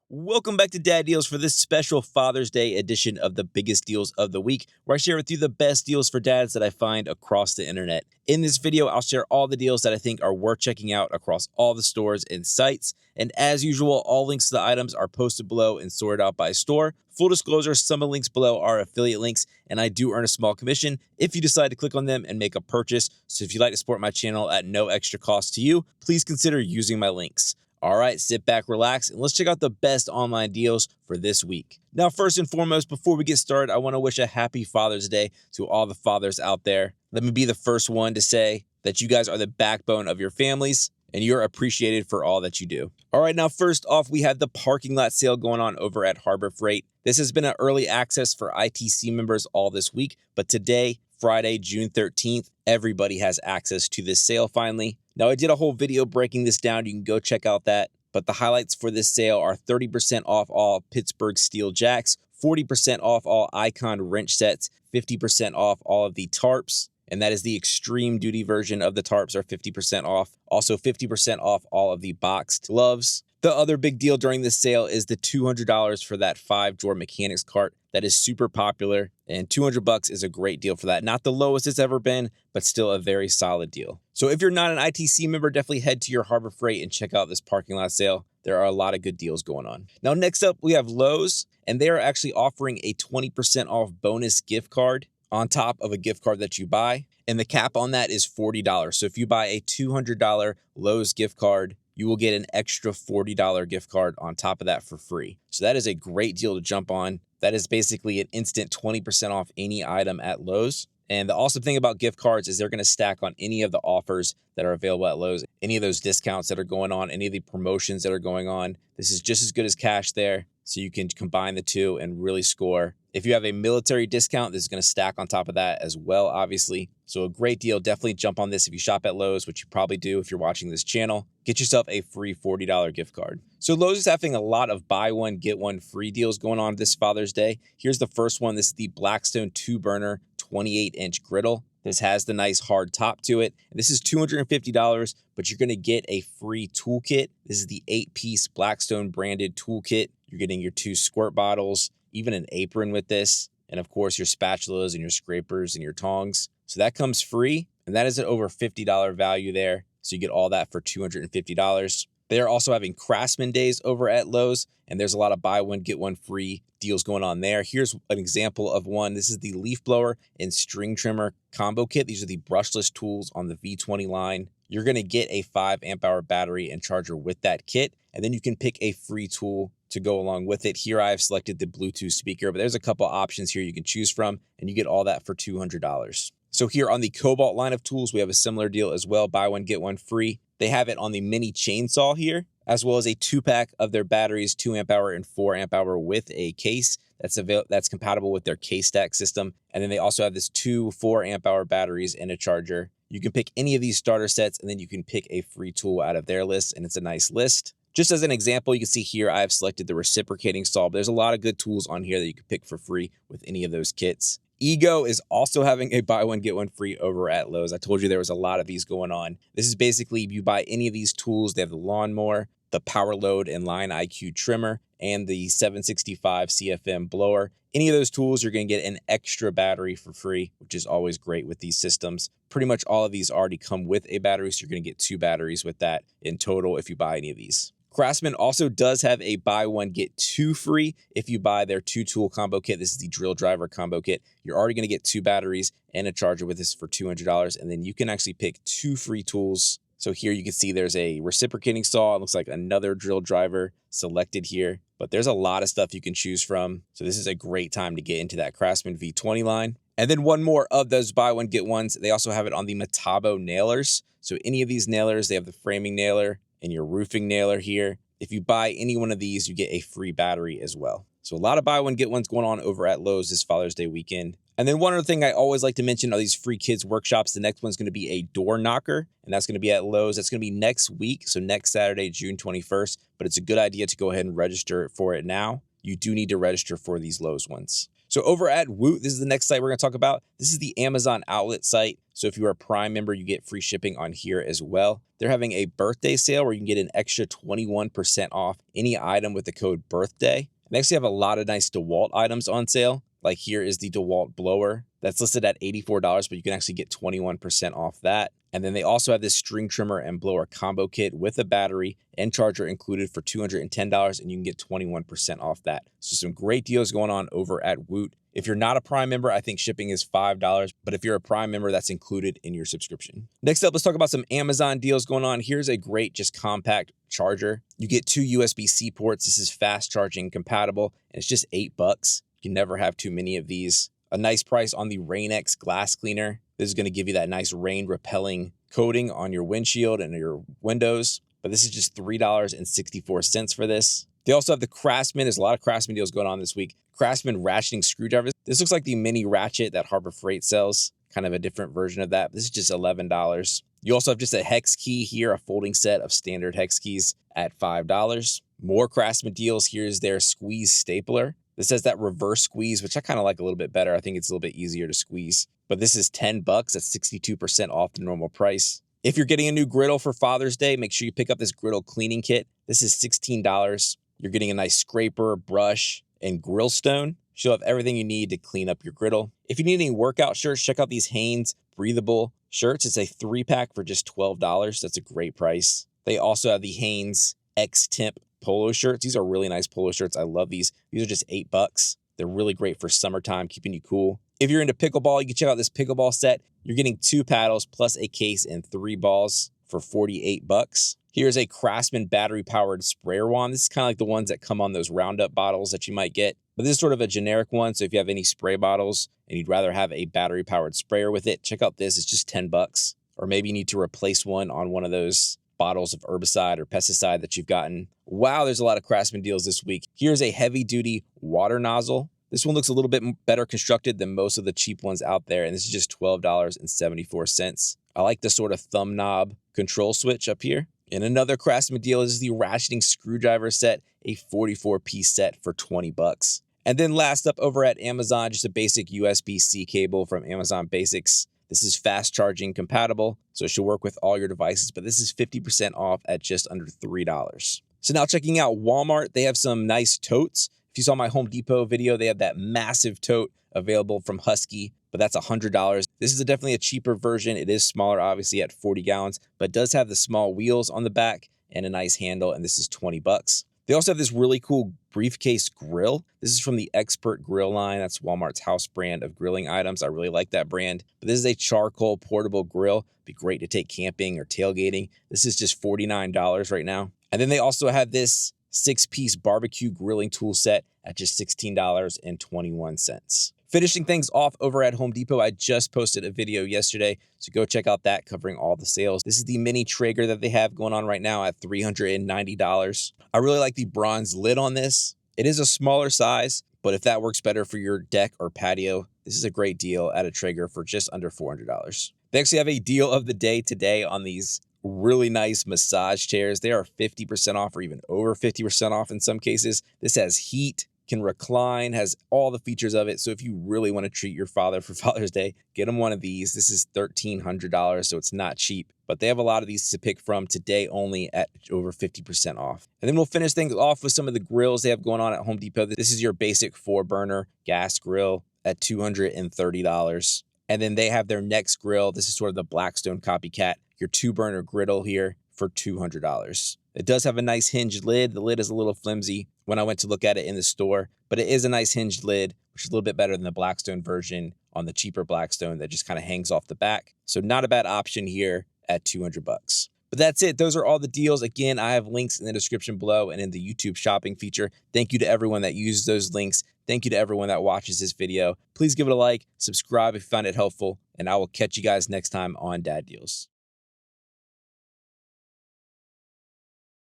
Welcome back to Dad Deals for this special Father's Day edition of the biggest deals of the week, where I share with you the best deals for dads that I find across the internet. In this video, I'll share all the deals that I think are worth checking out across all the stores and sites. And as usual, all links to the items are posted below and sorted out by store. Full disclosure, some of the links below are affiliate links, and I do earn a small commission if you decide to click on them and make a purchase. So if you'd like to support my channel at no extra cost to you, please consider using my links. All right, sit back, relax, and let's check out the best online deals for this week. Now, first and foremost, before we get started, I want to wish a happy Father's Day to all the fathers out there. Let me be the first one to say that you guys are the backbone of your families, and you're appreciated for all that you do. All right, now first off, we have the parking lot sale going on over at Harbor Freight. This has been an early access for ITC members all this week, but today, Friday, June 13th, everybody has access to this sale finally. Now, I did a whole video breaking this down. You can go check out that. But the highlights for this sale are 30% off all Pittsburgh steel jacks, 40% off all Icon wrench sets, 50% off all of the tarps, and that is the extreme duty version of the tarps are 50% off. Also 50% off all of the boxed gloves. The other big deal during this sale is the $200 for that 5-drawer mechanics cart. That is super popular, and $200 is a great deal for that. Not the lowest it's ever been, but still a very solid deal. So if you're not an ITC member, definitely head to your Harbor Freight and check out this parking lot sale. There are a lot of good deals going on. Now, next up, we have Lowe's, and they are actually offering a 20% off bonus gift card on top of a gift card that you buy, and the cap on that is $40. So if you buy a $200 Lowe's gift card, you will get an extra $40 gift card on top of that for free. So that is a great deal to jump on. That is basically an instant 20% off any item at Lowe's. And the awesome thing about gift cards is they're going to stack on any of the offers that are available at Lowe's, any of those discounts that are going on, any of the promotions that are going on. This is just as good as cash there. So you can combine the two and really score. If you have a military discount, this is going to stack on top of that as well, obviously. So a great deal. Definitely jump on this if you shop at Lowe's, which you probably do if you're watching this channel. Get yourself a free $40 gift card. So Lowe's is having a lot of buy one, get one free deals going on this Father's Day. Here's the first one. This is the Blackstone 2-burner 28-inch griddle. This has the nice hard top to it. This is $250, but you're going to get a free toolkit. This is the 8-piece Blackstone branded toolkit. You're getting your 2 squirt bottles, even an apron with this, and of course your spatulas and your scrapers and your tongs. So that comes free, and that is an over $50 value there. So you get all that for $250. They're also having Craftsman Days over at Lowe's, and there's a lot of buy one, get one free deals going on there. Here's an example of one. This is the leaf blower and string trimmer combo kit. These are the brushless tools on the V20 line. You're going to get a 5 amp hour battery and charger with that kit, and then you can pick a free tool to go along with it. Here I've selected the Bluetooth speaker, but there's a couple options here you can choose from, and you get all that for $200. So here on the Cobalt line of tools, we have a similar deal as well. Buy one, get one free. They have it on the mini chainsaw here, as well as a 2-pack of their batteries, 2 amp hour and 4 amp hour with a case that's compatible with their case stack system. And then they also have this 2 4 amp hour batteries and a charger. You can pick any of these starter sets, and then you can pick a free tool out of their list, and it's a nice list. Just as an example, you can see here, I have selected the reciprocating saw. There's a lot of good tools on here that you can pick for free with any of those kits. Ego is also having a buy one, get one free over at Lowe's. I told you there was a lot of these going on. This is basically, if you buy any of these tools, they have the lawnmower, the power load and line IQ trimmer, and the 765 CFM blower. Any of those tools, you're going to get an extra battery for free, which is always great with these systems. Pretty much all of these already come with a battery, so you're going to get 2 batteries with that in total if you buy any of these. Craftsman also does have a buy one, get 2 free if you buy their 2-tool combo kit. This is the drill driver combo kit. You're already going to get 2 batteries and a charger with this for $200, and then you can actually pick 2 free tools. So here you can see there's a reciprocating saw. It looks like another drill driver selected here, but there's a lot of stuff you can choose from. So this is a great time to get into that Craftsman V20 line. And then one more of those buy one, get ones. They also have it on the Metabo nailers. So any of these nailers, they have the framing nailer and your roofing nailer here. If you buy any one of these, you get a free battery as well. So a lot of buy one, get ones going on over at Lowe's this Father's Day weekend. And then one other thing I always like to mention are these free kids workshops. The next one's going to be a door knocker, and that's going to be at Lowe's. That's going to be next week, so next Saturday, June 21st. But it's a good idea to go ahead and register for it now. You do need to register for these Lowe's ones. So So over at Woot, this is the next site we're going to talk about. This is the Amazon outlet site. So if you're a Prime member, you get free shipping on here as well. They're having a birthday sale where you can get an extra 21% off any item with the code birthday. They actually have a lot of nice DeWalt items on sale. Like here is the DeWalt blower that's listed at $84, but you can actually get 21% off that. And then they also have this string trimmer and blower combo kit with a battery and charger included for $210, and you can get 21% off that. So some great deals going on over at Woot. If you're not a Prime member, I think shipping is $5, but if you're a Prime member, that's included in your subscription. Next up, let's talk about some Amazon deals going on. Here's a great, just compact charger. You get 2 USB-C ports. This is fast charging compatible, and it's just $8. You can never have too many of these. A nice price on the Rain-X glass cleaner. This is going to give you that nice rain repelling coating on your windshield and your windows, but this is just $3.64 for this. They also have the Craftsman. There's a lot of Craftsman deals going on this week. Craftsman ratcheting screwdrivers. This looks like the mini ratchet that Harbor Freight sells, kind of a different version of that. This is just $11. You also have just a hex key here, a folding set of standard hex keys at $5. More Craftsman deals. Here's their squeeze stapler. This has that reverse squeeze, which I kind of like a little bit better. I think it's a little bit easier to squeeze. But this is $10. That's 62% off the normal price. If you're getting a new griddle for Father's Day, make sure you pick up this griddle cleaning kit. This is $16. You're getting a nice scraper, brush, and grill stone. You'll have everything you need to clean up your griddle. If you need any workout shirts, check out these Hanes breathable shirts. It's a 3-pack for just $12. That's a great price. They also have the Hanes X-Temp polo shirts. These are really nice polo shirts. I love these. These are just $8. They're really great for summertime, keeping you cool. If you're into pickleball, you can check out this pickleball set. You're getting 2 paddles plus a case and 3 balls for $48. Here's a Craftsman battery-powered sprayer wand. This is kind of like the ones that come on those Roundup bottles that you might get. But this is sort of a generic one, so if you have any spray bottles and you'd rather have a battery-powered sprayer with it, check out this. It's just $10. Or maybe you need to replace one on one of those bottles of herbicide or pesticide that you've gotten. Wow, there's a lot of Craftsman deals this week. Here's a heavy-duty water nozzle. This one looks a little bit better constructed than most of the cheap ones out there, and this is just $12.74. I like the sort of thumb knob control switch up here. And another Craftsman deal is the ratcheting screwdriver set, a 44-piece set for $20. And then last up over at Amazon, just a basic USB-C cable from Amazon Basics. This is fast charging compatible, so it should work with all your devices, but this is 50% off at just under $3. So now checking out Walmart, they have some nice totes. If you saw my Home Depot video, they have that massive tote available from Husky, but that's $100. This is definitely a cheaper version. It is smaller, obviously, at 40 gallons, but does have the small wheels on the back and a nice handle, and this is $20. They also have this really cool briefcase grill. This is from the Expert Grill line. That's Walmart's house brand of grilling items. I really like that brand. But this is a charcoal portable grill. Be great to take camping or tailgating. This is just $49 right now. And then they also have this 6-piece barbecue grilling tool set at just $16.21. Finishing things off over at Home Depot, I just posted a video yesterday, so go check out that covering all the sales. This is the mini Traeger that they have going on right now at $390. I really like the bronze lid on this. It is a smaller size, but if that works better for your deck or patio, this is a great deal at a Traeger for just under $400. They actually have a deal of the day today on these really nice massage chairs. They are 50% off or even over 50% off in some cases. This has heat, can recline, has all the features of it. So if you really want to treat your father for Father's Day, get him one of these. This is $1,300, so it's not cheap. But they have a lot of these to pick from today only at over 50% off. And then we'll finish things off with some of the grills they have going on at Home Depot. This is your basic 4-burner gas grill at $230. And then they have their next grill. This is sort of the Blackstone copycat, your 2-burner griddle here for $200. It does have a nice hinged lid. The lid is a little flimsy when I went to look at it in the store, but it is a nice hinged lid, which is a little bit better than the Blackstone version on the cheaper Blackstone that just kind of hangs off the back. So not a bad option here at $200. But that's it. Those are all the deals. Again, I have links in the description below and in the YouTube shopping feature. Thank you to everyone that used those links. Thank you to everyone that watches this video. Please give it a like, subscribe if you found it helpful, and I will catch you guys next time on Dad Deals.